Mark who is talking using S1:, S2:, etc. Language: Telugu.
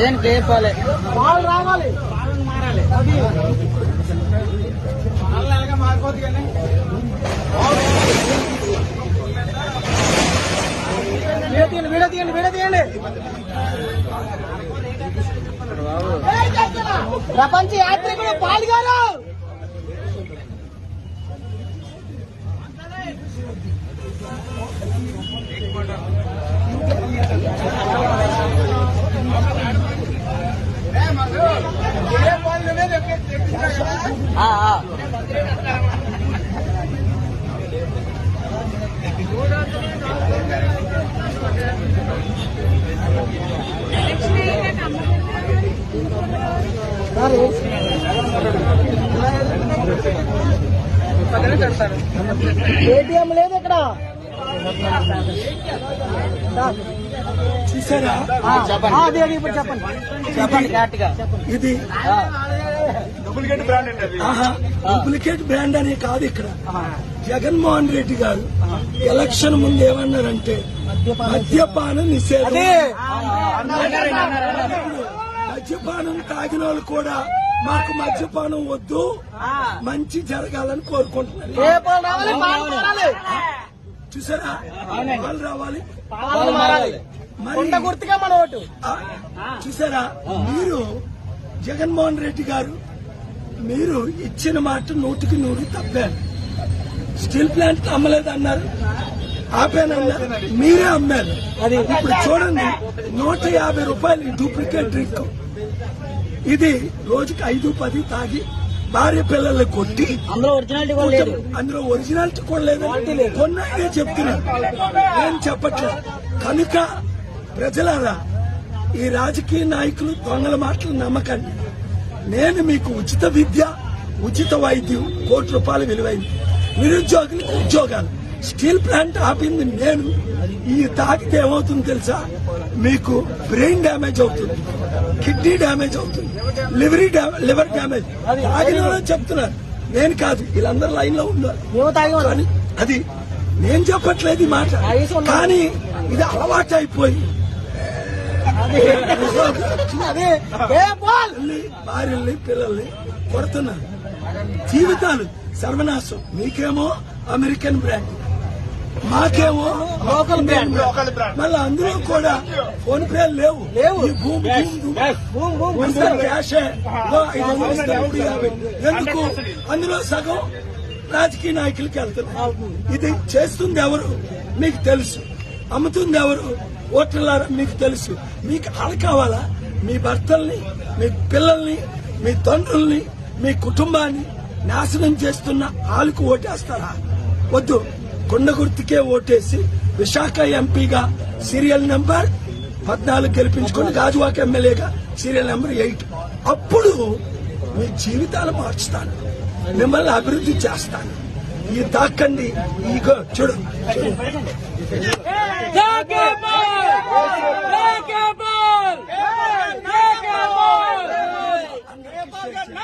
S1: ఏదైనా చెప్పాలి, వాళ్ళు రావాలి, మారాలి. మారిపోతుంది కానీ వీడియో తీయండి. ప్రపంచ యాత్రికుడు పాల్గొరు. ఏటీఎం లేదు ఇక్కడ.
S2: చూసారా?
S1: అదే ఇప్పుడు చెప్పండి.
S2: ఇది
S3: డూప్లికేట్ బ్రాండ్ అండి.
S2: డూప్లికేట్ బ్రాండ్ అనే కాదు. ఇక్కడ జగన్మోహన్ రెడ్డి గారు ఎలక్షన్ ముందు ఏమన్నారంటే మద్యపానం నిషేధం. మద్యపానం తాగిన వాళ్ళు కూడా మాకు మద్యపానం వద్దు, మంచి జరగాలని కోరుకుంటున్నారు. చూసారా? వాళ్ళు రావాలి,
S1: గుర్తుగా మన ఓటు.
S2: చూసారా? మీరు జగన్మోహన్ రెడ్డి గారు మీరు ఇచ్చిన మాట 100% తప్పారు. స్టీల్ ప్లాంట్ అమ్మలేదన్నారు, ఆపానన్నారు, మీరే అమ్మారు. అది ఇప్పుడు చూడండి, 150 రూపాయలు డూప్లికేట్ డ్రింక్. ఇది రోజుకి 5-10 తాగి భార్య పిల్లల్ని కొట్టి
S1: అందులో ఒరిజినాలిటీ
S2: కూడా లేదని కొన్నాయనే చెప్తున్నారు. నేను చెప్పట్లేదు. కనుక ప్రజలారా, ఈ రాజకీయ నాయకులు దొంగల మాటలు నమ్మకండి. నేను మీకు ఉచిత విద్య, ఉచిత వైద్యం, ₹1 విలువైంది, నిరుద్యోగులకు ఉద్యోగాలు, స్టీల్ ప్లాంట్ ఆపింది నేను. ఈ తాగితే ఏమవుతుంది తెలుసా? మీకు బ్రెయిన్ డ్యామేజ్ అవుతుంది, కిడ్నీ డ్యామేజ్ అవుతుంది, లివర్ డ్యామేజ్. తాగిన వాళ్ళని చెప్తున్నారు, నేను కాదు. వీళ్ళందరూ లైన్ లో ఉన్నారు. అది నేను చెప్పట్లేదు ఈ మాట, కానీ ఇది అలవాటు అయిపోయి భార్యల్ని పిల్లల్ని కొడుతున్నారు. జీవితాలు సర్వనాశం. మీకేమో అమెరికన్ బ్రాండ్, మాకేమో
S1: లోకల్ బ్రాండ్.
S2: మళ్ళీ అందులో కూడా ఫోన్ పే లేవు. క్యాషే ఎందుకు? అందులో సగం రాజకీయ నాయకులకి వెళ్తున్నారు. ఇది చేస్తుంది ఎవరు మీకు తెలుసు, అమ్ముతుంది ఎవరు ఓటర్లారా మీకు తెలుసు. మీకు ఆడ కావాలా? మీ భర్తల్ని, మీ పిల్లల్ని, మీ తండ్రుల్ని, మీ కుటుంబాన్ని నాశనం చేస్తున్న ఆళ్ళకు ఓటేస్తారా? వద్దు. కొండ గుర్తుకే ఓటేసి విశాఖ ఎంపీగా సీరియల్ నెంబర్ 14 గెలిపించుకుని గాజువాక ఎమ్మెల్యేగా సీరియల్ నెంబర్ 8. అప్పుడు మీ జీవితాలు మార్చుతాను, మిమ్మల్ని అభివృద్ధి చేస్తాను. ఈ తాకండి. ఈగో చూడు.